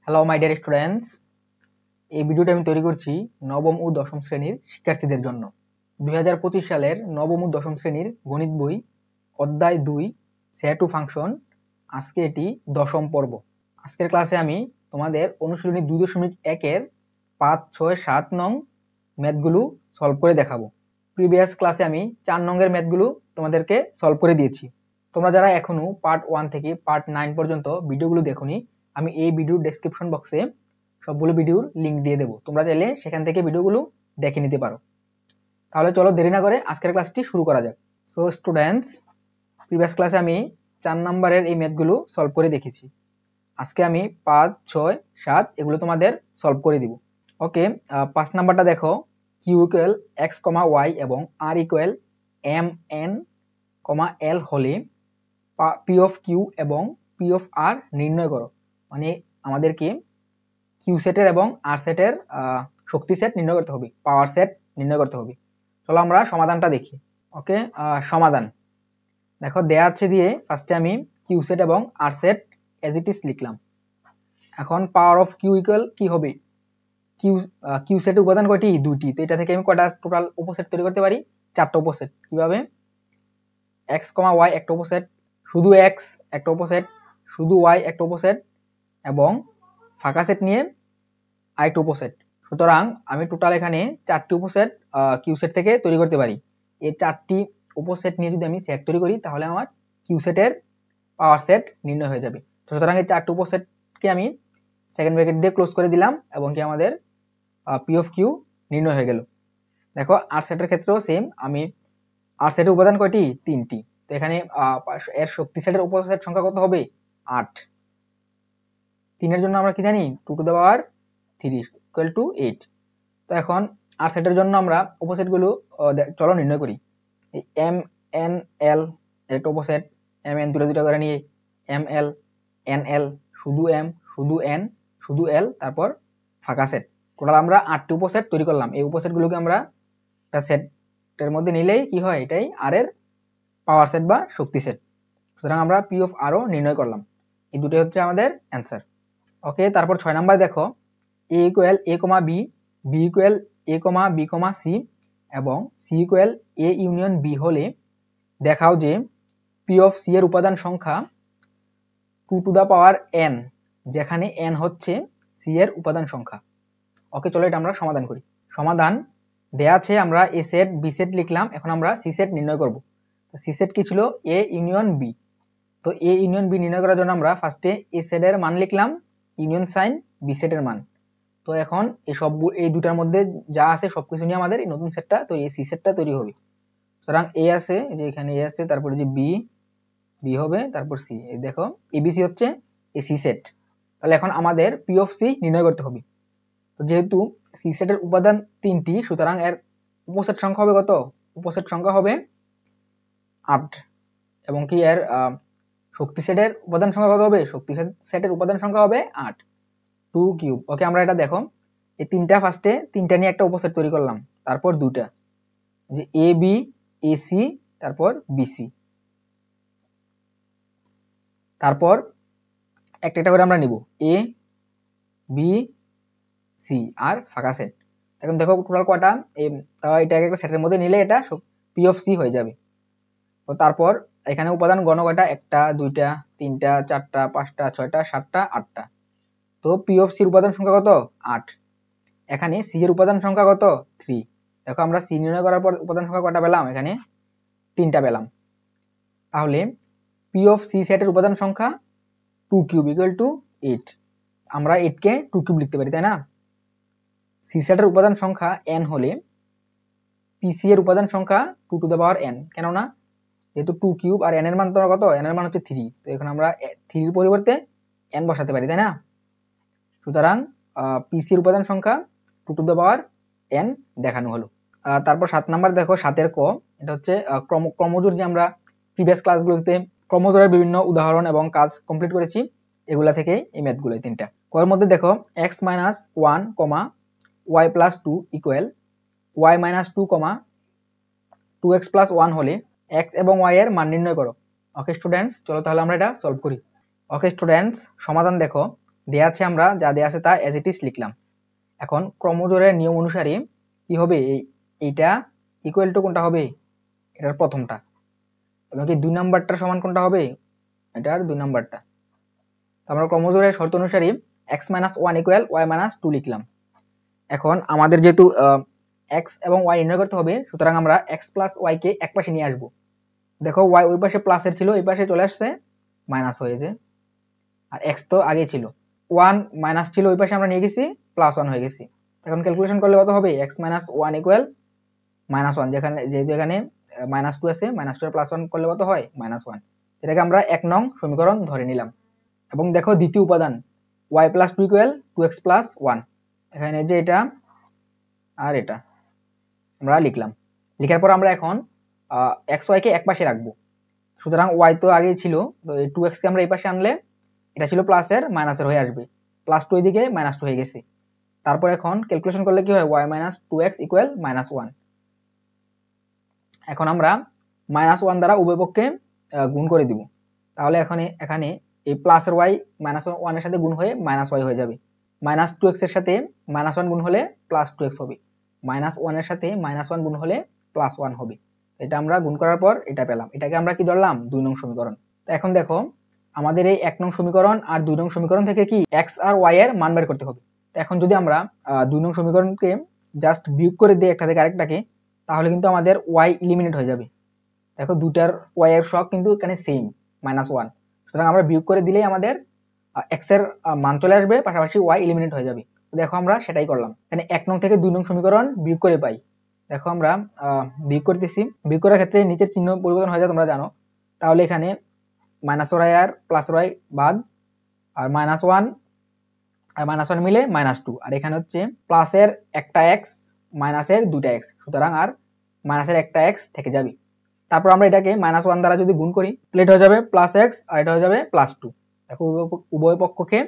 Hello my dear students, এই ভিডিওটা আমি তৈরি করছি নবম ও দশম শ্রেণীর শিক্ষার্থীদের জন্য। 2025 সালের নবম ও দশম শ্রেণীর গণিত বই অধ্যায় 2 সেট ও ফাংশন। আজকে এটি দশম পর্ব। আজকের ক্লাসে আমি তোমাদের অনুশীলনী 2.1 এর 5, 6, 7 নং ম্যাথগুলো সলভ করে দেখাবো। প্রিভিয়াস ক্লাসে আমি 4 নংয়ের ম্যাথগুলো তোমাদেরকে সলভ করে দিয়েছি। তোমরা যারা এখনো পার্ট 1 থেকে পার্ট 9 পর্যন্ত ভিডিওগুলো দেখোনি, আমি এই ভিডিওর ডেসক্রিপশন বক্সে সবগুলো ভিডিওর লিংক দিয়ে দেবো। তোমরা চাইলে সেখান থেকে ভিডিওগুলো দেখে নিতে পারো। তাহলে চলো দেরি না করে আজকের ক্লাসটি শুরু করা যাক। সো স্টুডেন্টস, প্রিভিয়াস ক্লাসে আমি 4 নাম্বারের এই ম্যাথগুলো সলভ করে দেখেছি। আজকে আমি 5, 6, 7 এগুলো তোমাদের সলভ করে দিব। ওকে, 5 নাম্বারটা দেখো, কিউ ইকুয়াল এক্স কমা ওয়াই এবং আর ইকুয়াল এম এন কমা এল হলে পি অফ কিউ এবং পি অফ আর নির্ণয় করো। মানে আমাদেরকে কিউ সেটের এবং আর সেটের শক্তি সেট নির্ণয় করতে হবে, পাওয়ার সেট নির্ণয় করতে হবে। চলো আমরা সমাধানটা দেখি। ওকে, সমাধান দেখো দেয়া আছে দিয়ে ফার্স্টে আমি কিউ সেট এবং আর সেট এজ ইট ইজ লিখলাম। এখন পাওয়ার অফ কিউ ইকুয়াল কি হবে, কিউ সেটের উপাদান কয়টি? 2টি। তো এটা থেকে আমি কয়টা টোটাল উপসেট তৈরি করতে পারি? 4টা উপসেট। কিভাবে? এক্স কমা ওয়াই একটা উপসেট, শুধু এক্স একটা উপসেট, শুধু ওয়াই একটা উপসেট এবং ফাঁকা সেট নিয়ে আরেকটা উপসেট। সুতরাং আমি টোটাল এখানে 4টি উপসেট কিউ সেট থেকে তৈরি করতে পারি। এই 4টি উপসেট নিয়ে যদি আমি সেট তৈরি করি তাহলে আমার কিউ সেটের পাওয়ার সেট নির্ণয় হয়ে যাবে। তো সুতরাং এই 4টি উপসেটকে আমি সেকেন্ড ব্র্যাকেট দিয়ে ক্লোজ করে দিলাম এবং কি আমাদের পি অফ কিউ নির্ণয় হয়ে গেল। দেখো আর সেটের ক্ষেত্রেও সেম, আমি আর সেটের উপাদান কয়টি? 3টি। তো এখানে এর শক্তি সেটের উপসেট সংখ্যা কত হবে? 8। 3 এর জন্য আমরা কি জানি? 2 to the power 3 equal to 8। তো এখন আর সেটের জন্য আমরা উপসেটগুলো চলো নির্ণয় করি। এই এম এন এল একটা উপসেট, এম এন দুটো করে নিয়ে এম এল এন এল, শুধু এম শুধু এন শুধু এল, তারপর ফাঁকা সেট। টোটাল আমরা 8টি উপসেট তৈরি করলাম। এই উপসেটগুলোকে আমরা একটা সেটের মধ্যে নিলেই কি হয়? এটাই আর এর পাওয়ার সেট বা শক্তি সেট। সুতরাং আমরা পি অফ আরও নির্ণয় করলাম। এই দুটো হচ্ছে আমাদের অ্যান্সার। ওকে, তারপর 6 নাম্বার দেখো, A equal A comma B, B equal A comma B comma C এবং C equal A union B হলে দেখাও যে পি অফ সি এর উপাদান সংখ্যা 2 টু দ্য পাওয়ার এন, যেখানে এন হচ্ছে সি এর উপাদান সংখ্যা। ওকে, চলো এটা আমরা সমাধান করি। সমাধান দেয়া আছে, আমরা এ সেট বি সেট লিখলাম, এখন আমরা সি সেট নির্ণয় করব। সি সেট কি ছিল? A union B. তো এ ইউনিয়ন বি নির্ণয় করার জন্য আমরা ফার্স্টে এ সেটের মান লিখলাম, ইউনিয়ন সাইন বি সেটের মান। তো এখন এই দুটার মধ্যে যা আছে সবকিছু নিয়ে আমাদের এই নতুন সেটটা তৈরি, এই সি সেটটা তৈরি হবে। সুতরাং এ আছে, যে এখানে এ আছে, তারপরে যে বি, বি হবে, তারপর সি। এই দেখো এবিসি হচ্ছে এই সি সেট। তাহলে এখন আমাদের পি অফ সি নির্ণয় করতে হবে। তো যেহেতু সি সেটের উপাদান 3টি, সুতরাং এর উপসেট সংখ্যা হবে কত? উপসেট সংখ্যা হবে 8 এবং কি এর শক্তি সেটের উপাদান সংখ্যা কত হবে? শক্তি সেটের উপাদান সংখ্যা হবে 8, 2 কিউব। ওকে, আমরা এটা দেখো এই ফার্স্টে 3টা নিয়ে একটা উপসেট তৈরি করলাম, তারপর 2টা, যে এ বি এ সি, তারপর বিসি, তারপর একটা একটা করে আমরা নিব এ বি সি আর ফাঁকা সেট। এখন দেখো টোটাল কয়টা, এটা একটা সেটের মধ্যে নিলে এটা পি অফ সি হয়ে যাবে। তো তারপর এখানে উপাদান গণ কয়টা? 1টা 2টা 3টা 4টা 5টা 6টা 7টা 8টা। তো পি অফ সির উপাদান সংখ্যা কত? 8। এখানে সি এর উপাদান সংখ্যা কত? 3। দেখো আমরা সি নির্ণয় করার পর উপাদান সংখ্যা কয়টা পেলাম? এখানে 3টা পেলাম। তাহলে পি অফ সি সেটের উপাদান সংখ্যা 2 কিউব ইকুয়াল টু 8। আমরা 8 কে 2 কিউব লিখতে পারি, তাই না? সি সেটের উপাদান সংখ্যা n হলে পিসি এর উপাদান সংখ্যা 2 টু দ্য পাওয়ার n, কেননা যেহেতু 2 কিউব আর n এর মান তোমার কত? n এর মান হচ্ছে 3। তো এখন আমরা 3 এর পরিবর্তে n বসাতে পারি, তাই না? সুতরাং পিসি এর উপাদান সংখ্যা 2 টু দ্য পাওয়ার n দেখানো হলো। তারপর 7 নাম্বার দেখো, 7 ক, এটা হচ্ছে ক্রমজোড়। যে আমরা প্রিভিয়াস ক্লাসগুলোতে ক্রমজোড়ের বিভিন্ন উদাহরণ এবং কাজ কমপ্লিট করেছি, এগুলা থেকে এই ম্যাথগুলো 3টা। এর মধ্যে দেখো x মাইনাস 1 কমা y plus 2 equal y minus 2 কমা 2x প্লাস 1 হলে x এবং y এর মান নির্ণয় করো। ওকে স্টুডেন্টস, চলো তাহলে আমরা এটা সলভ করি। ওকে স্টুডেন্টস, সমাধান দেখো দেয়া আছে, আমরা যা দেয়া আছে তা এজ ইট ইজ লিখলাম। এখন ক্রমজোড়ের নিয়ম অনুসারে কি হবে, এইটা ইকুয়াল টু কোনটা হবে, এটার প্রথমটা, এবং কি 2 নাম্বারটার সমান কোনটা হবে, এটার 2 নাম্বারটা। আমরা ক্রমজোড়ের শর্ত অনুসারে x - 1 = y - 2 লিখলাম। এখন আমাদের যেহেতু x এবং y নির্ণয় করতে হবে, সুতরাং আমরা x + y কে এক পাশে নিয়ে আসব। দেখো y ওই পাশে প্লাসের ছিল, এই পাশে চলে আসছে মাইনাস হয়েছে, আর x তো আগে ছিল 1 মাইনাস ছিল, ওই পাশে আমরা নিয়ে গেছি +1 হয়ে গেছি। এখন ক্যালকুলেশন করলে কত হবে, x - 1 = -1, যেখানে -2 আছে, -2 এর +1 করলে কত হয়, -1। এটাকে আমরা 1 নং সমীকরণ ধরে নিলাম। এবং দেখো দ্বিতীয় উপাদান y + 2 = 2x + 1, এখানে যে এটা আর এটা আমরা লিখলাম। লিখার পর আমরা এখন xy কে এক পাশে রাখবো। সুতরাং y তো আগেই ছিল, তো এই 2x কে আমরা এই পাশে আনলে এটা ছিল প্লাসের মাইনাসের হয়ে আসবে, +2 এদিকে -2 হয়ে গেছে। তারপর এখন ক্যালকুলেশন করলে কি হয়, y - 2x = -1। এখন আমরা -1 দ্বারা উভয় পক্ষে গুণ করে দিব। তাহলে এখানে এই প্লাসের y -1 এর সাথে গুণ হয়ে -y হয়ে যাবে। -2x এর সাথে -1 গুণ হলে +2x হবে। -1 এর সাথে -1 গুণ হলে +1 হবে। এটা আমরা গুণ করার পর এটা পেলাম। এটাকে আমরা কি ধরলাম, 2 নং সমীকরণ। তো এখন দেখো আমাদের এই 1 নং সমীকরণ আর 2 নং সমীকরণ থেকে কি x আর y এর মান বের করতে হবে। তো এখন যদি আমরা 2 নং সমীকরণকে জাস্ট বিয়োগ করে দিই একটা থেকে আরেকটাকে, তাহলে কিন্তু আমাদের y এলিমিনেট হয়ে যাবে। দেখো দুটার y এর সহগ কিন্তু এখানে সেম -1, সুতরাং আমরা বিয়োগ করে দিলেই আমাদের x এর মান চলে আসবে, পাশাপাশি y এলিমিনেট হয়ে যাবে। দেখো আমরা সেটাই করলাম, এখানে 1 নং থেকে 2 নং সমীকরণ বিয়োগ করে পাই। দেখো আমরা বিয়োগ করতেছি, বিয়োগ করার ক্ষেত্রে নিচের চিহ্ন পরিবর্তন হয়ে যায় তোমরা জানো। তাহলে এখানে -y আর +y বাদ, আর -1 আর -1 মিলে -2, আর এখানে হচ্ছে প্লাসের একটা x মাইনাসের দুইটা x, সুতরাং আর মাইনাসের একটা x থেকে যাবে। তারপর আমরা এটাকে -1 দ্বারা যদি গুণ করি, তাহলে এটা হয়ে যাবে +x আর এটা হয়ে যাবে +2। দেখো উভয় পক্ষকে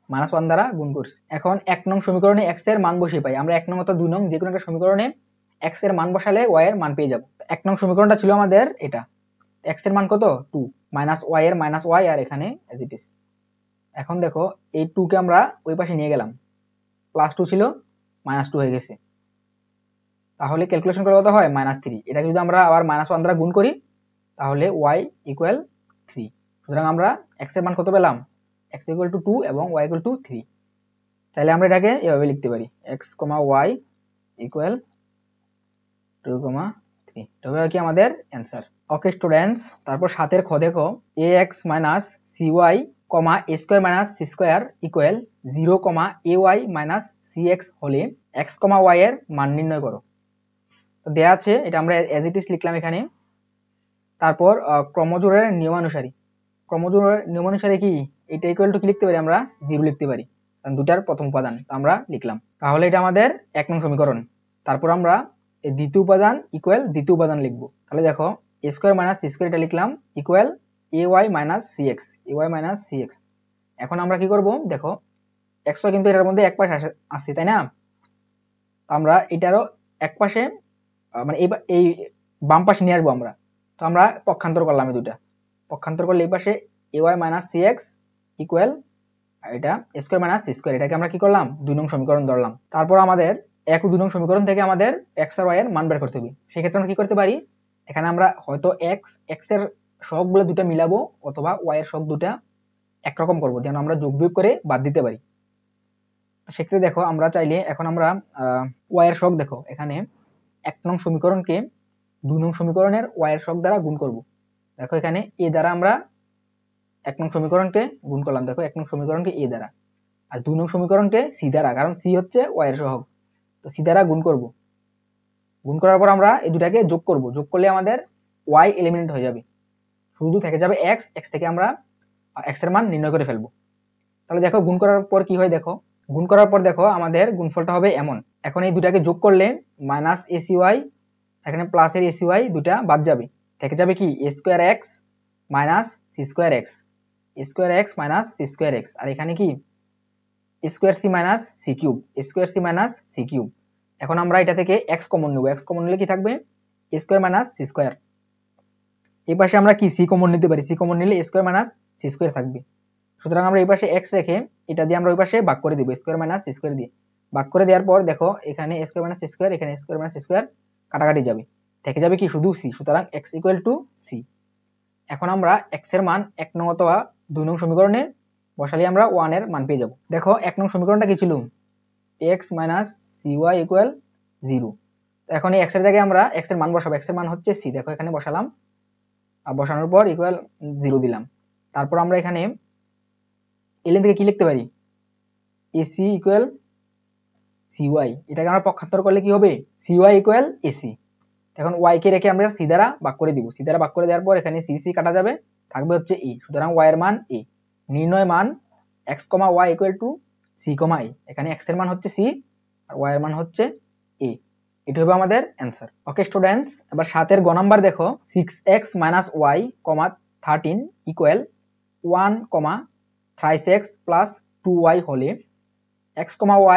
-1 দ্বারা গুণ করছি। এখন 1 নং সমীকরণে x এর মান বসিয়ে পাই আমরা, 1 নং অথবা 2 নং যে কোনো একটা সমীকরণে x এর মান বসালে y এর মান পেয়ে যাব। 1 নং সমীকরণটা ছিল আমাদের এটা, x এর মান কত, 2, -y এর -y, আর এখানে as it is। এখন দেখো এই 2 কে আমরা ওই পাশে নিয়ে গেলাম, +2 ছিল -2 হয়ে গেছে। তাহলে ক্যালকুলেশন করলে কত হয়, -3। এটাকে যদি আমরা আবার -1 দ্বারা গুণ করি, তাহলে y = 3। সুতরাং আমরা x এর মান কত পেলাম, x = 2 এবং y = 3। তাহলে আমরা এটাকে এভাবে লিখতে পারি, x, y = 2, 3। এটা হবে কি আমাদের অ্যানসার। ওকে স্টুডেন্টস, তারপর 7 এর খ দেখো, ax - cy, a² - c² = 0, ay - cx হলে x, y এর মান নির্ণয় করো। তো দেয়া আছে, এটা আমরা এজ ইট ইজ লিখলাম এখানে। তারপর ক্রমজোড়ের নিয়মানুসারে, ক্রমজোড়ের নিয়মানুসারে কি এটা ইকুয়াল টু কি লিখতে পারি আমরা, 0 লিখতে পারি, কারণ দুটার প্রথম উপাদান, তো আমরা লিখলাম। তাহলে এটা আমাদের 1 নং সমীকরণ। তারপর আমরা এই দ্বিতীয় উপাদান ইকুয়াল দ্বিতীয় উপাদান লিখব। তাহলে দেখো a² - c² এটা লিখলাম ইকুয়াল ay - cx, এখন আমরা কি করব, দেখো x কিন্তু এটার মধ্যে এক পাশে আসছে, তাই না। আমরা এটারও এক পাশে মানে এই বাম পাশে নিয়ে আসবো আমরা। তো আমরা পক্ষান্তর করলাম, এই দুটা পক্ষান্তর করলে এই পাশে ay - cx ইকুয়াল এটা a² - c², এটাকে আমরা কি করলাম, 2 নং সমীকরণ ধরলাম। তারপর আমাদের 1 ও 2 নং সমীকরণ থেকে আমাদের x আর y এর মান বের করতে হবে। সেই ক্ষেত্রে আমরা কি করতে পারি, এখানে আমরা হয়তো x এর সহগগুলো দুটো মিলাবো, অথবা y এর সহগ দুটো একরকম করব, যেন আমরা যোগ বিয়োগ করে বাদ দিতে পারি। তো সেক্ষেত্রে দেখো আমরা চাইলে এখন আমরা y এর সহগ, দেখো এখানে 1 নং সমীকরণকে 2 নং সমীকরণের y এর সহগ দ্বারা গুণ করব। দেখো এখানে a দ্বারা আমরা 1 নং সমীকরণকে গুণ করলাম, দেখো 1 নং সমীকরণকে a দ্বারা, আর 2 নং সমীকরণকে c দ্বারা, কারণ c হচ্ছে y এর সহগ, তো c দ্বারা গুণ করব। গুণ করার পর আমরা এই দুটাকে যোগ করব, যোগ করলে আমাদের y এলিমিনেট হয়ে যাবে, শুধু থেকে যাবে x থেকে আমরা x এর মান নির্ণয় করে ফেলবো। তাহলে দেখো গুণ করার পর কি হয়, দেখো গুণ করার পর দেখো আমাদের গুণফলটা হবে এমন। এখন এই দুটাকে যোগ করলে -acy, এখানে প্লাসের acy দুটা বাদ যাবে, থেকে যাবে কি a² x - c² x, a² x - c² x, আর এখানে কি a² c - c³ a² c - c³। এখন আমরা এটা থেকে x কমন নেব, x কমন নিলে কি থাকবে, a² - c²। এই পাশে আমরা কি সি কমন নিতে পারি, সি কমন নিলে a square minus c square থাকবে। সুতরাং আমরা এই পাশে x রেখে এটা দিয়ে আমরা ওই পাশে ভাগ করে দিব, স্কয়ার মাইনাস সি স্কয়ার দিয়ে ভাগ করে দেওয়ার পর দেখো এখানে a square minus c square, এখানে a square minus c square কাটাকাটি যাবে, থেকে যাবে কি শুধু c। সুতরাং x ইকুয়াল টু c। এখন আমরা x এর মান 1 নং অথবা 2 নং সমীকরণে বসালে আমরা 1 এর মান পেয়ে যাব। দেখো 1 নং সমীকরণটা কি ছিল, x মাইনাস cy ইকুয়াল 0। এখন এই x এর জায়গায় আমরা x এর মান বসাবো, x এর মান হচ্ছে c, দেখো এখানে বসালাম, আর বসানোর পর ইকুয়াল 0 দিলাম। তারপর আমরা এখানে ln থেকে কি লিখতে পারি, ac ইকুয়াল cy, এটাকে আমরা পক্ষান্তর করলে কি হবে, cy ইকুয়াল ac। এখন y কে রেখে আমরা c দ্বারা ভাগ করে দিব, c দ্বারা ভাগ করে দেওয়ার পর এখানে c c কাটা যাবে, থাকবে হচ্ছে e। সুতরাং y এর মান a। নির্ণয় মান x, y equal to c, i। এখানে x এর মান হচ্ছে c আর y এর মান হচ্ছে a। এটা হবে আমাদের অ্যানসার। ওকে স্টুডেন্টস, এবার 7 এর গ নাম্বার দেখো, 6x y 13 equal 1, 3x plus 2y হলে x,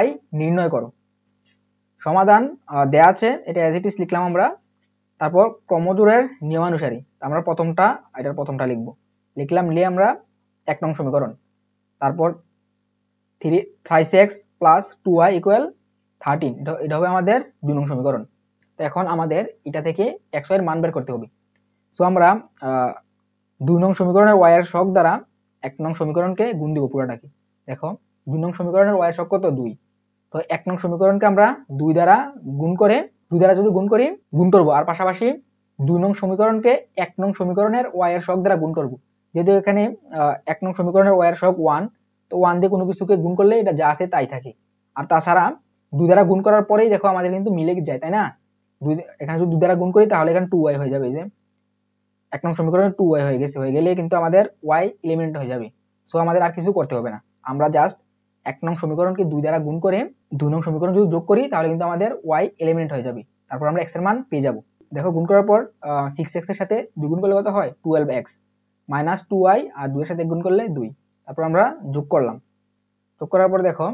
y নির্ণয় করো। সমাধান দেয়া আছে, এটা অ্যাজ ইট ইজ লিখলাম আমরা। তারপর ক্রমজোড়ের নিয়মানুসারে আমরা প্রথমটা লিখলাম নিয়ে আমরা 1 নং সমীকরণ। তারপর 3x প্লাস 2y ইকুয়াল 13, এটা হবে আমাদের 2 নং সমীকরণ। তো এখন আমাদের এটা থেকে x এর মান বের করতে হবে। সো আমরা 2 নং সমীকরণের y এর শক দ্বারা 1 নং সমীকরণকে গুণ দিব পুরোটাকে। দেখো 2 নং সমীকরণের y এর শক কত, 2। তো 1 নং সমীকরণকে আমরা 2 দ্বারা গুণ করে, 2 দ্বারা যদি গুণ করি গুণ করব, আর পাশাপাশি 2 নং সমীকরণকে 1 নং সমীকরণের y এর শক দ্বারা গুণ করব। যেহেতু এখানে 1 নং সমীকরণের y এর শক 1, তো 1 দিয়ে কোনো কিছুকে গুণ করলে এটা যা আছে তাই থাকে। আর তাছাড়া 2 দ্বারা গুণ করার পরেই দেখো আমাদের কিন্তু মিলে যায়, তাই না। এখানে যদি 2 দ্বারা গুণ করি তাহলে এখানে 2y হয়ে যাবে, যে 1 নং সমীকরণে 2y হয়ে গেছে, হয়ে গেলে কিন্তু আমাদের y এলিমিনেট হয়ে যাবে। সো আমাদের আর কিছু করতে হবে না, আমরা জাস্ট 1 নং সমীকরণকে 2 দ্বারা গুণ করে 2 নং সমীকরণ যদি যোগ করি তাহলে কিন্তু আমাদের y এলিমিনেট হয়ে যাবে। তারপর আমরা x এর মান পেয়ে যাব। দেখো গুণ করার পর 6x এর সাথে 2 গুণ করলে কত হয়, 12x মাইনাস 2y, আর 2 এর সাথে গুণ করলে 2। তারপর আমরা যোগ করলাম, যোগ করার পর দেখো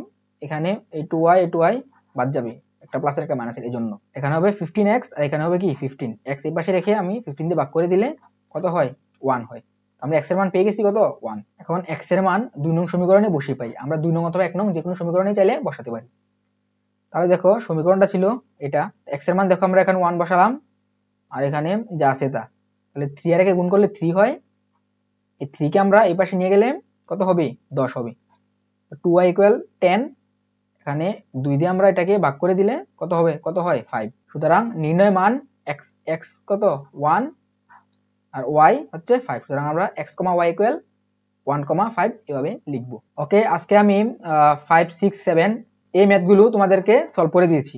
এখানে এই 2y বাদ যাবে, একটা প্লাসের একটা মাইনাসের, এই জন্য এখানে হবে 15x আর এখানে হবে কি 15x। এই পাশে রেখে আমি 15 দিয়ে ভাগ করে দিলে কত হয়, 1 হয়। আমরা x এর মান পেয়ে গেছি কত, 1। এখন x এর মান 2 নং সমীকরণে বসিয়ে পাই, আমরা 2 নং অথবা 1 নং যে কোনো সমীকরণে চাইলে বসাতে পারি। তাহলে দেখো সমীকরণটা ছিল এটা, x এর মান দেখো আমরা এখানে 1 বসালাম, আর এখানে যা আছে তা, তাহলে 3 আর একে গুণ করলে 3 হয়। এই 3 কে আমরা এই পাশে নিয়ে গেলে কত হবে, 10 হবে। 2y ইকুয়াল 10, এখানে 2 দিয়ে আমরা এটাকে ভাগ করে দিলে কত হবে, কত হয়, 5। সুতরাং নির্ণয় মান x কত, 1 আর y হচ্ছে 5। সুতরাং আমরা x, y ইকুয়াল 1, 5 এভাবে লিখব। ওকে, আজকে আমি 5, 6, 7 এই ম্যাথগুলো তোমাদেরকে সলভ করে দিয়েছি।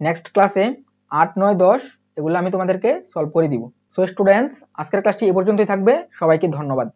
নেক্সট ক্লাসে 8, 9, 10 এগুলো আমি তোমাদেরকে সলভ করে দিব। সো স্টুডেন্টস, আজকের ক্লাসটি এই পর্যন্তই থাকবে। সবাইকে ধন্যবাদ।